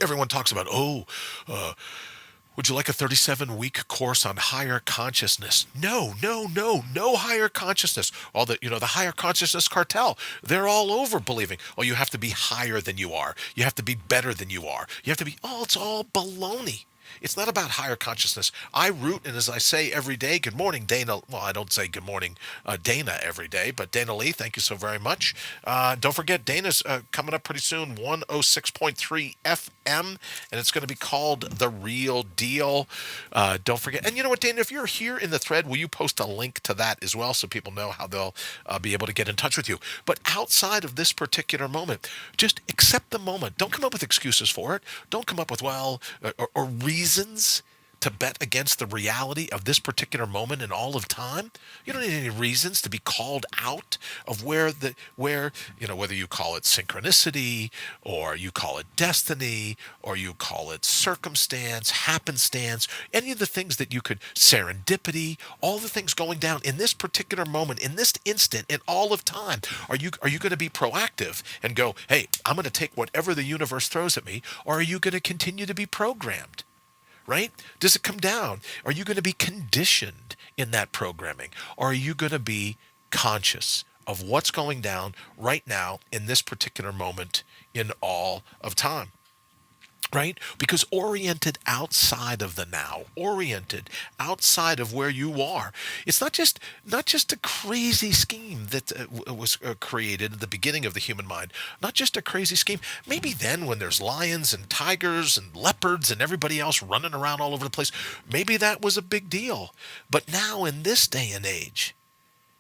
Everyone talks about, would you like a 37-week course on higher consciousness? No higher consciousness. All the higher consciousness cartel, they're all over believing, you have to be higher than you are. You have to be better than you are. You have to be, it's all baloney. It's not about higher consciousness. I root, and as I say every day, good morning, Dana. Well, I don't say good morning, Dana, every day, but Dana Lee, thank you so very much. Don't forget, Dana's coming up pretty soon, 106.3 FM, and it's going to be called The Real Deal. Don't forget. And you know what, Dana, if you're here in the thread, will you post a link to that as well so people know how they'll be able to get in touch with you? But outside of this particular moment, just accept the moment. Don't come up with excuses for it. Don't come up with, or reasons to bet against the reality of this particular moment in all of time. You don't need any reasons to be called out of whether you call it synchronicity, or you call it destiny, or you call it circumstance, happenstance, any of the things that you could, serendipity, all the things going down in this particular moment, in this instant, in all of time. Are you going to be proactive and go, hey, I'm going to take whatever the universe throws at me, or are you going to continue to be programmed? right? Does it come down? Are you going to be conditioned in that programming? Or are you going to be conscious of what's going down right now in this particular moment in all of time? Right? Because oriented outside of the now, oriented outside of where you are, it's not just a crazy scheme that was created at the beginning of the human mind, not just a crazy scheme. Maybe then when there's lions and tigers and leopards and everybody else running around all over the place, maybe that was a big deal. But now in this day and age,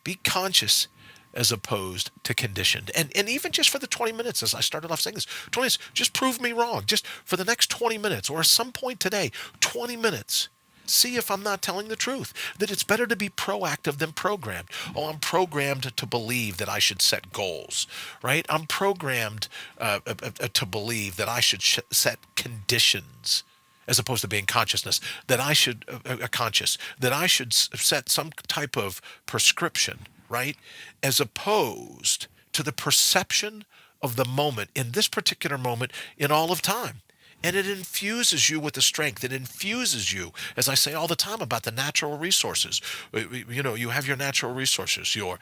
be conscious as opposed to conditioned. And even just for the 20 minutes, as I started off saying this, 20 minutes, just prove me wrong. Just for the next 20 minutes or at some point today, 20 minutes, see if I'm not telling the truth, that it's better to be proactive than programmed. Oh, I'm programmed to believe that I should set goals, right? I'm programmed to believe that I should set conditions as opposed to being consciousness, that I should that I should set some type of prescription, right? As opposed to the perception of the moment, in this particular moment, in all of time. And it infuses you with the strength. It infuses you, as I say all the time about the natural resources. You know, you have your natural resources, your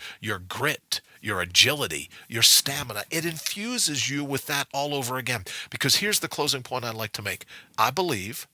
grit, your agility, your stamina. It infuses you with that all over again. Because here's the closing point I'd like to make. I believe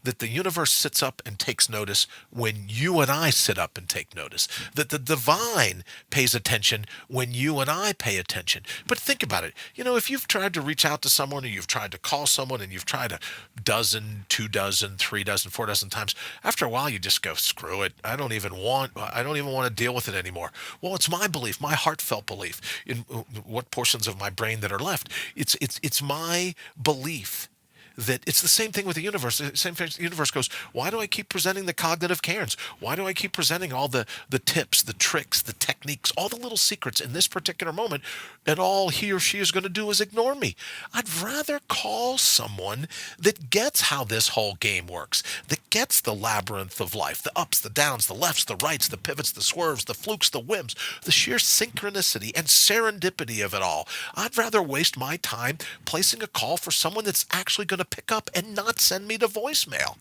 that the universe sits up and takes notice when you and I sit up and take notice. That the divine pays attention when you and I pay attention. But think about it. You know, if you've tried to reach out to someone or you've tried to call someone and you've tried a dozen, 2 dozen, 3 dozen, 4 dozen times, after a while you just go, screw it. I don't even want to deal with it anymore. Well, it's my belief, my heartfelt belief in what portions of my brain that are left. It's my belief that it's the same thing with the universe. The same thing, the universe goes, why do I keep presenting the cognitive cairns? Why do I keep presenting all the tips, the tricks, the techniques, all the little secrets in this particular moment, and all he or she is going to do is ignore me? I'd rather call someone that gets how this whole game works, that gets the labyrinth of life, the ups, the downs, the lefts, the rights, the pivots, the swerves, the flukes, the whims, the sheer synchronicity and serendipity of it all. I'd rather waste my time placing a call for someone that's actually going to pick up and not send me to voicemail.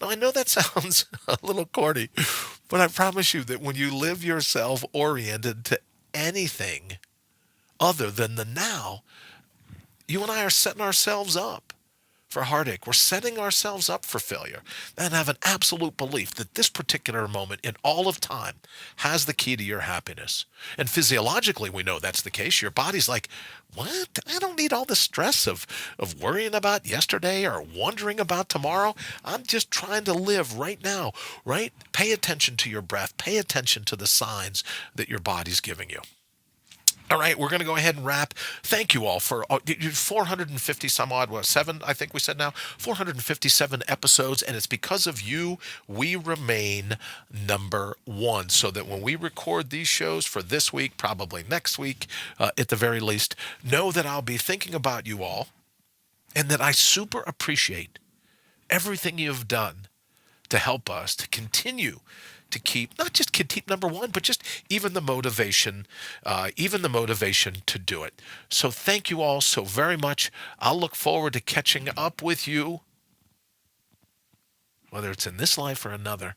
Now, I know that sounds a little corny, but I promise you that when you live yourself oriented to anything other than the now, you and I are setting ourselves up for heartache. We're setting ourselves up for failure, and have an absolute belief that this particular moment in all of time has the key to your happiness. And physiologically, we know that's the case. Your body's like, what? I don't need all the stress of worrying about yesterday or wondering about tomorrow. I'm just trying to live right now, right? Pay attention to your breath. Pay attention to the signs that your body's giving you. All right, we're going to go ahead and wrap. Thank you all for 450 some odd, 7, I think we said now, 457 episodes, and it's because of you we remain number 1, so that when we record these shows for this week, probably next week, at the very least, know that I'll be thinking about you all, and that I super appreciate everything you've done to help us to continue to keep, not just keep number 1, but just even the motivation to do it. So thank you all so very much. I'll look forward to catching up with you, whether it's in this life or another.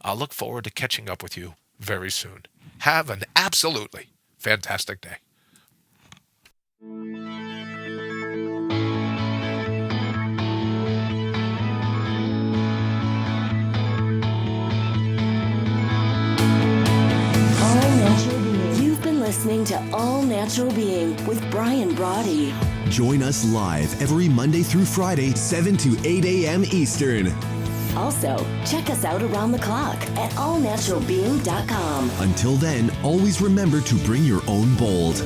I'll look forward to catching up with you very soon. Have an absolutely fantastic day.
You've been listening to All Natural Being with Brian Brawdy.
Join us live every Monday through Friday, 7 to 8 a.m. Eastern.
Also, check us out around the clock at allnaturalbeing.com.
Until then, always remember to bring your own bold.